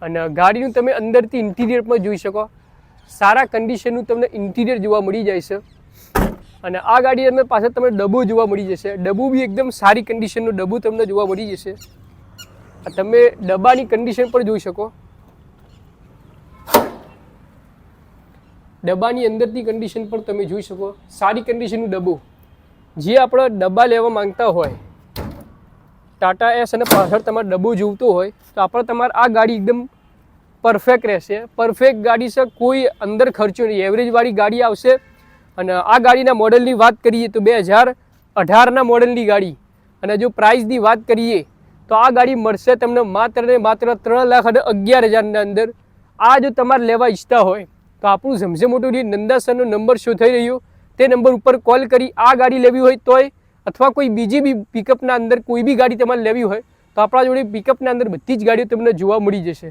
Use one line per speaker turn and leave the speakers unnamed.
અને ગાડીનું તમે અંદરથી ઇન્ટિરિયર પણ જોઈ શકો, સારા કન્ડિશનનું તમને ઇન્ટિરિયર જોવા મળી જાય છે. અને આ ગાડી અંદર પાછળ તમને ડબ્બો જોવા મળી જશે. ડબ્બો બી એકદમ સારી કન્ડિશનનું ડબ્બો તમને જોવા મળી જશે. તમે ડબ્બાની કન્ડિશન પણ જોઈ શકો. ડબ્બાની અંદરની કન્ડિશન પણ તમે જોઈ શકો, સારી કન્ડિશનનું ડબ્બો. જે આપણે ડબ્બા લેવા માંગતા હોય ટાટા એસ અને પાછળ તમારે ડબ્બો જોઈતો હોય તો આપણે તમારે આ ગાડી એકદમ પરફેક્ટ રહેશે. પરફેક્ટ ગાડી છે, કોઈ અંદર ખર્ચો નહીં, એવરેજવાળી ગાડી આવશે. અને આ ગાડીના મોડલની વાત કરીએ તો 2018ના મોડલની ગાડી. અને જો પ્રાઇસની વાત કરીએ તો આ ગાડી મળશે તમને માત્ર ને માત્ર 3,11,000 અંદર. આ જો તમારે લેવા ઈચ્છતા હોય તો આપણું ઝમઝમ ઓટોની નંદા સરનો નંબર શો થઈ રહ્યો, તે નંબર ઉપર કોલ કરી આ ગાડી લેવી હોય તોય, અથવા કોઈ બીજી બી પિકઅપના અંદર કોઈ બી ગાડી તમારે લેવી હોય તો આપણા જોડે પિકઅપના અંદર બધી જ ગાડીઓ તમને જોવા મળી જશે.